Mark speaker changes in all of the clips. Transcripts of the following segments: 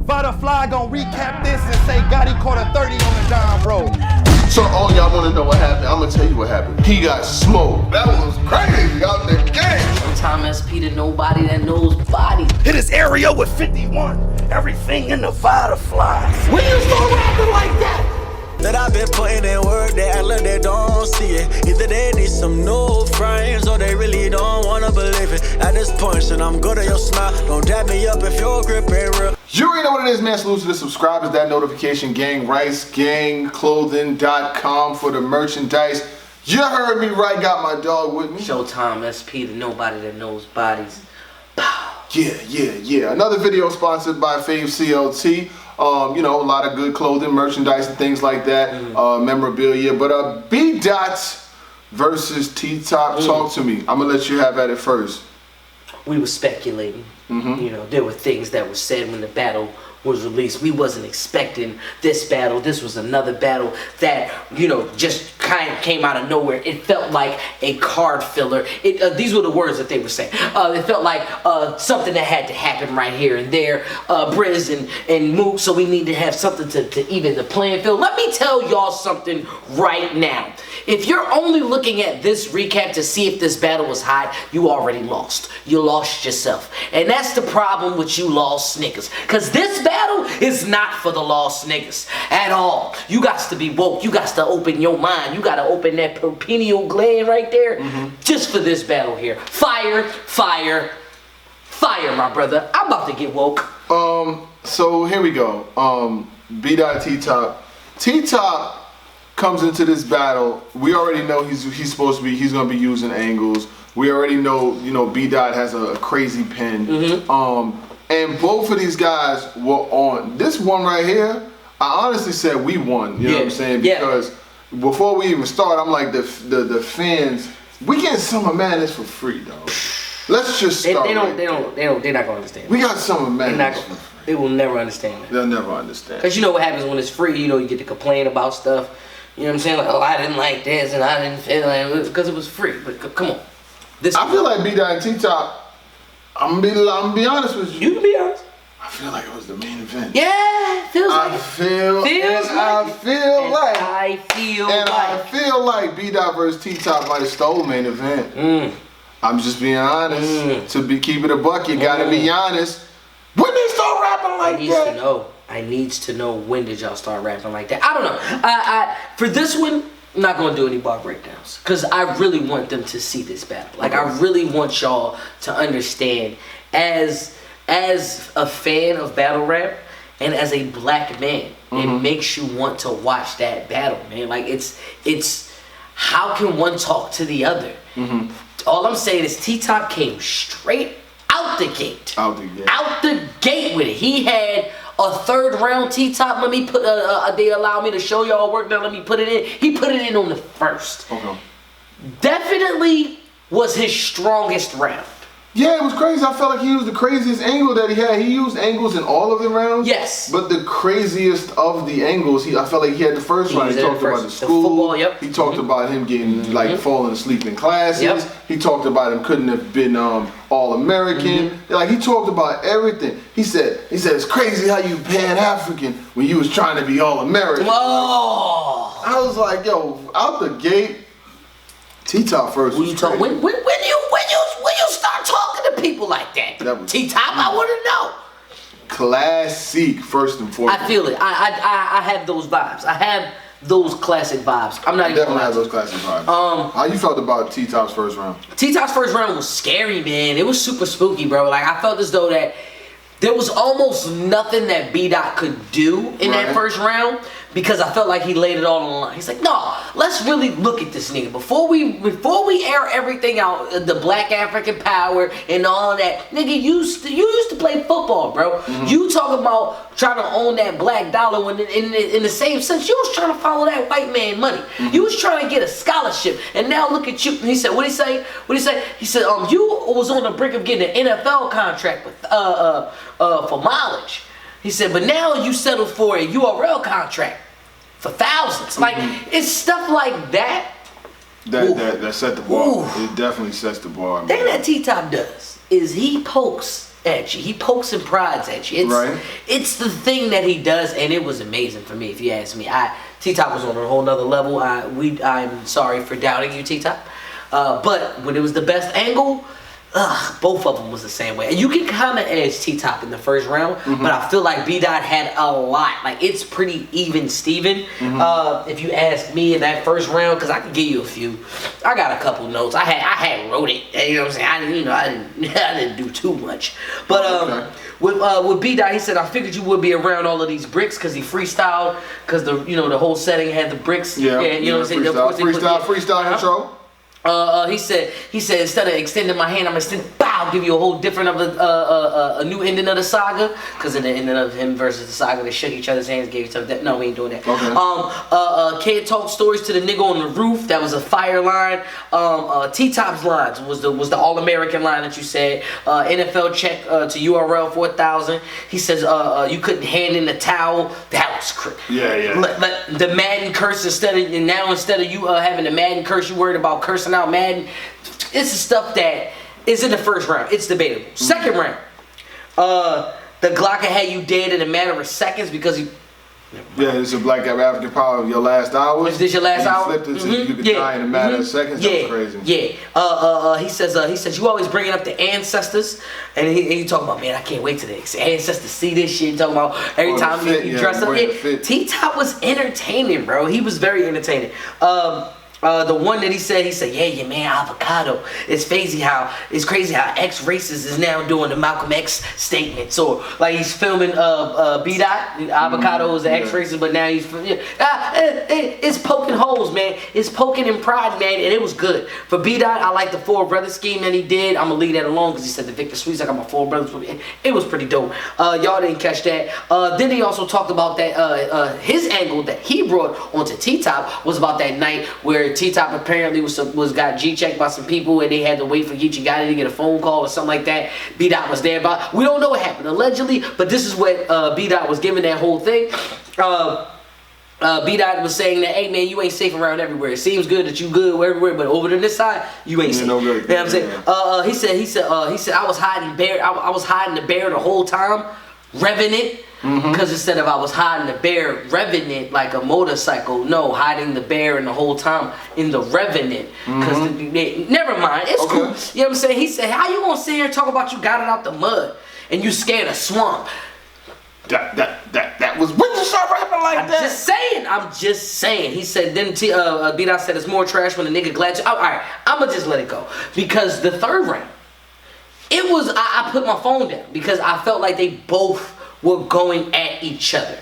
Speaker 1: Vada Fly gon' recap this and say Gotti caught a 30 on the dime road.
Speaker 2: So all y'all wanna know what happened, I'm gonna tell you what happened. He got smoked. That was crazy out the game.
Speaker 3: Sometimes SP to nobody that knows body.
Speaker 1: Hit his area with 51. Everything in the Vada Fly.
Speaker 3: When you start rapping like that?
Speaker 4: That I've been putting in work, they act like they don't see it. Either they need some new friends or they really don't wanna believe it. At this point, shit, I'm good at your smile. Don't dab me up if your grip ain't real.
Speaker 2: You already know what it is, man. Salute to the subscribers, that notification gang, RiceGangClothing.com for the merchandise. You heard me right, got my dog with me.
Speaker 3: Showtime SP to nobody that knows bodies.
Speaker 2: Yeah. Another video sponsored by Fave CLT. You know, a lot of good clothing, merchandise, and things like that, memorabilia. But B Dots versus T Top. Talk to me. I'm gonna let you have at it first.
Speaker 3: We were speculating. You know, there were things that were said when the battle was released. We wasn't expecting this battle. This was another battle that, you know, just kind of came out of nowhere. It felt like a card filler. These were the words that they were saying. It felt like something that had to happen right here and there. Briz and Mook, so we need to have something to even the playing field. Let me tell y'all something right now. If you're only looking at this recap to see if this battle was hot, you already lost. You lost yourself. And that's the problem with you lost niggas. Because this battle is not for the lost niggas at all. You got to be woke. You got to open your mind. You got to open that pineal gland right there just for this battle here. Fire, my brother. I'm about to get woke.
Speaker 2: So here we go. B Dot T Top. T Top comes into this battle. We already know he's gonna be using angles. We already know, you know, B Dot has a crazy pen. And both of these guys were on this one right here. I honestly said we won. You know what I'm saying? Because before we even start, I'm like the fans. We get Summer Madness for free, though. Let's just start.
Speaker 3: They're not gonna understand.
Speaker 2: We got Summer Madness for free.
Speaker 3: They will never understand that.
Speaker 2: They'll never understand.
Speaker 3: Cause you know what happens when it's free. You know, you get to complain about stuff. You know what I'm saying? Like, oh, I didn't like this and I didn't feel like it because it was free. But come on,
Speaker 2: I feel like B Dot and T Top. I'm gonna be honest with you.
Speaker 3: You can be honest.
Speaker 2: I feel like it was the main event.
Speaker 3: Yeah, feels like
Speaker 2: I feel like B Dot versus T Top might have stole main event. I'm just being honest. To keep it a buck, you gotta be honest. When they start rapping like that?
Speaker 3: I needs to know when did y'all start rapping like that. I don't know. For this one, I'm not gonna do any bar breakdowns because I really want them to see this battle. Like I really want y'all to understand as a fan of battle rap and as a black man, it makes you want to watch that battle, man. Like it's how can one talk to the other? All I'm saying is T Top came straight out the gate. Out the gate with it. He had a third round T Top. Let me put they allow me to show y'all work now. Let me put it in. He put it in on the first. Definitely was his strongest round.
Speaker 2: Yeah, it was crazy. I felt like he used the craziest angle that he had. He used angles in all of the rounds.
Speaker 3: Yes.
Speaker 2: But the craziest of the angles, I felt like he had the first round. He talked about the school.
Speaker 3: Football,
Speaker 2: He talked about him getting like falling asleep in classes. He talked about him couldn't have been All-American. Like he talked about everything. He said it's crazy how you Pan-African when you was trying to be All-American.
Speaker 3: Oh.
Speaker 2: I was like, yo, out the gate, T-Top first.
Speaker 3: When you start talking to people like that, T-Top, I want to know.
Speaker 2: Classic, first and foremost.
Speaker 3: I feel it. I have those vibes. I have those classic vibes. I'm not even
Speaker 2: definitely have those classic vibes. How you felt about T-Top's first round?
Speaker 3: T-Top's first round was scary, man. It was super spooky, bro. Like I felt as though that there was almost nothing that B-Dot could do in that first round because I felt like he laid it all on the line. He's like, no, let's really look at this nigga. Before we air everything out, the black African power and all of that, nigga, you used to play football, bro. You talking about trying to own that black dollar when in the same sense, you was trying to follow that white man money. You was trying to get a scholarship. And now look at you. And he said, what'd he say? He said, you was on the brink of getting an NFL contract with for mileage. He said, but now you settled for a URL contract for thousands. Like, it's stuff like that.
Speaker 2: That set the bar. It definitely sets the bar.
Speaker 3: The thing that T-Top does is he pokes at you. He pokes and prods at you. It's the thing that he does, and it was amazing for me, if you ask me. T-Top was on a whole nother level. I'm sorry for doubting you, T-Top. But when it was the best angle, both of them was the same way. And you can kind of edge T-Top in the first round, but I feel like B-Dot had a lot. Like, it's pretty even Steven. If you ask me in that first round, because I can give you a few. I got a couple notes. I had wrote it. You know what I'm saying? I didn't do too much. But with B-Dot, he said, I figured you would be around all of these bricks because he freestyled, because the whole setting had the bricks. You know what I'm saying?
Speaker 2: Freestyle intro.
Speaker 3: He said instead of extending my hand, I'm gonna give you a whole different of a new ending of the saga, because in the ending of him versus the saga, they shook each other's hands, gave each other that. No, we ain't doing that. Can't talk stories to the nigga on the roof. That was a fire line. T-Top's lines was the All American line that you said. NFL check to URL 4000. He says you couldn't hand in the towel. That was crazy. The Madden curse instead of you having the Madden curse, you worried about cursing out Madden. It's the stuff that is in the first round. It's debatable. Second round, the Glock had you dead in a matter of seconds because you.
Speaker 2: It's a black African power of your last hour.
Speaker 3: Is this your last hour?
Speaker 2: You flipped it so you could die in a matter of seconds. That's crazy.
Speaker 3: He says you always bringing up the ancestors, and he talking about, man, I can't wait till the ancestors see this shit. Talking about every time you dress up. T-Top was entertaining, bro. He was very entertaining. The one that he said, yeah, man, avocado. It's crazy how ex-racist is now doing the Malcolm X statement. So, like, he's filming B-Dot. Avocado is the ex-racist, but now he's it's poking holes, man. It's poking in pride, man, and it was good. For B-Dot, I like the four brother scheme that he did. I'm gonna leave that alone because he said the Victor Sweets, I got my four brothers. It was pretty dope. Y'all didn't catch that. Then he also talked about that his angle that he brought onto T-Top was about that night where T-Top apparently was got G-checked by some people and they had to wait for Geechee Gotti to get a phone call or something like that. B-Dot was there, but we don't know what happened allegedly, but this is what B-Dot was giving that whole thing. B-Dot was saying that, hey man, you ain't safe around everywhere. It seems good that you good everywhere, but over to this side, you ain't safe. You know what I'm saying? He said I was hiding the bear the whole time, revving it. Because instead of I was hiding the bear, revving it like a motorcycle, no, hiding the bear and the whole time in the revving it. Because never mind, it's cool. You know what I'm saying? He said, how you gonna sit here and talk about you got it out the mud and you scared of swamp?
Speaker 2: That was when you start rapping like that.
Speaker 3: I'm just saying. He said, then B-Dot said it's more trash when the nigga glad to. Alright, I'ma just let it go. Because the third round, it was, I put my phone down because I felt like they both were going at each other.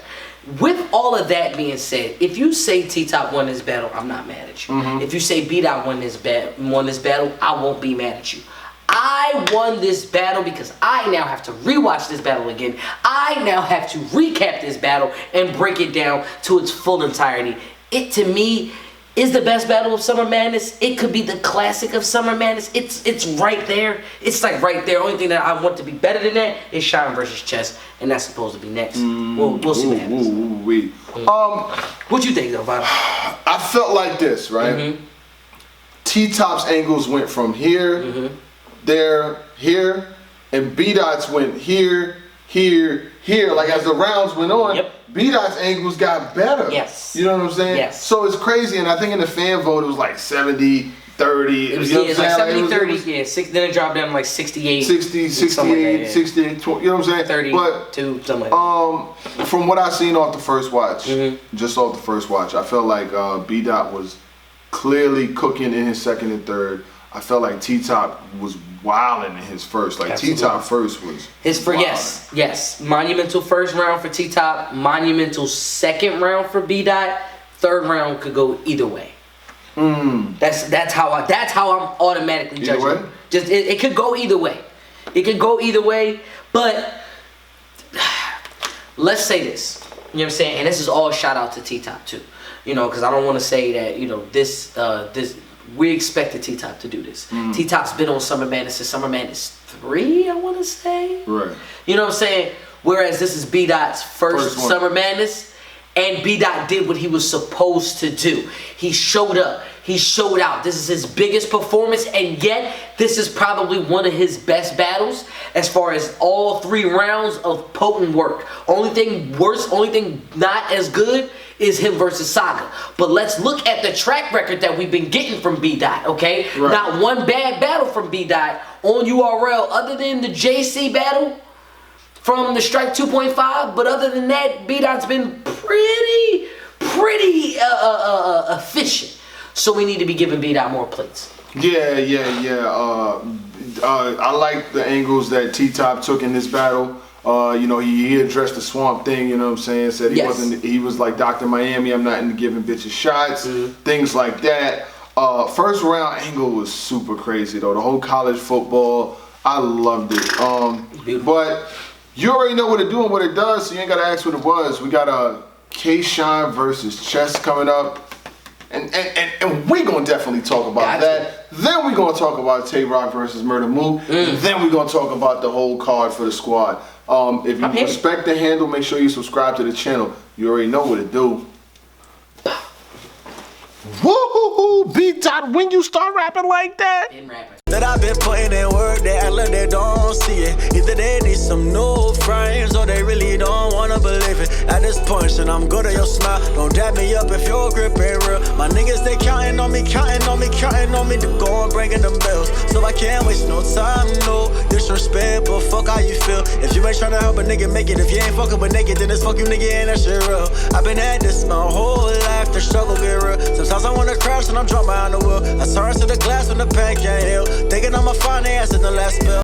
Speaker 3: With all of that being said, if you say T-Top won this battle, I'm not mad at you. If you say B-Dot won this battle, I won't be mad at you. I won this battle because I now have to rewatch this battle again. I now have to recap this battle and break it down to its full entirety. It, to me, is the best battle of Summer Madness. It could be the classic of Summer Madness. It's right there. It's like right there. Only thing that I want to be better than that is Shine versus Chess, and that's supposed to be next. We'll see what happens. What you think though, Vada?
Speaker 2: I felt like this, right? T-Top's angles went from here, there, here, and B-Dot's went here, here, here. Like as the rounds went on, B-Dot's angles got better.
Speaker 3: Yes.
Speaker 2: You know what I'm saying?
Speaker 3: Yes.
Speaker 2: So it's crazy, and I think in the fan vote it was like 70, 30.
Speaker 3: It was, you know it's like 70, 30, then it dropped down to like 68.
Speaker 2: 60, 68, 68, 20, you know what I'm saying?
Speaker 3: 32, something like that.
Speaker 2: From what I seen off the first watch, just off the first watch, I felt like B-Dot was clearly cooking in his second and third. I felt like T-Top was wilding in his first. Like T-Top first was
Speaker 3: yes. Monumental first round for T-Top. Monumental second round for B-Dot. Third round could go either way. That's how I'm automatically judging.
Speaker 2: Either way?
Speaker 3: Just it could go either way. It could go either way. But let's say this. You know what I'm saying? And this is all shout out to T-Top too. You know, because I don't want to say that, you know, this we expected T-Top to do this. T-Top's been on Summer Madness since Summer Madness 3, I want to say.
Speaker 2: Right.
Speaker 3: You know what I'm saying? Whereas this is B-Dot's first Summer Madness, and B-Dot did what he was supposed to do. He showed up. he showed out. This is his biggest performance, and yet this is probably one of his best battles as far as all 3 rounds of potent work. Only thing worse, only thing not as good is him versus Saga. But let's look at the track record that we've been getting from B-Dot, okay?
Speaker 2: Right.
Speaker 3: Not one bad battle from B-Dot on URL other than the JC battle from the Strike 2.5, but other than that, B-Dot's been pretty efficient. So we need to be giving B-Dot more plates.
Speaker 2: Yeah. I like the angles that T-Top took in this battle. He addressed the swamp thing, you know what I'm saying? Said he was like Dr. Miami, I'm not into giving bitches shots, things like that. First round angle was super crazy though. The whole college football, I loved it. But you already know what it do and what it does, so you ain't gotta ask what it was. We got a K-Shine versus Chess coming up. And we're gonna definitely talk about that. Then we're gonna talk about Tay Rock versus Murder Mook. And then we're gonna talk about the whole card for the squad. If you respect the handle, make sure you subscribe to the channel. You already know what it do.
Speaker 1: Woo-hoo-hoo, B-Dot, when you start rapping like that?
Speaker 4: That I've been putting in work, they act like they don't see it. Either they need some new friends or they really don't wanna believe it. At this point, shit, I'm good at your smile. Don't dab me up if your grip ain't real. My niggas, they counting on me to go and bringing them bills. So I can't waste no time, no disrespect, but fuck how you feel. If you ain't tryna help a nigga make it, if you ain't fucking with naked, then it's fuck you nigga, ain't that shit real. I've been at this my whole life, the struggle get real. Sometimes I wanna crash and I'm drunk behind the wheel. I turn to the glass when the pain can't heal. Thinking I'ma find the ass in the last spill.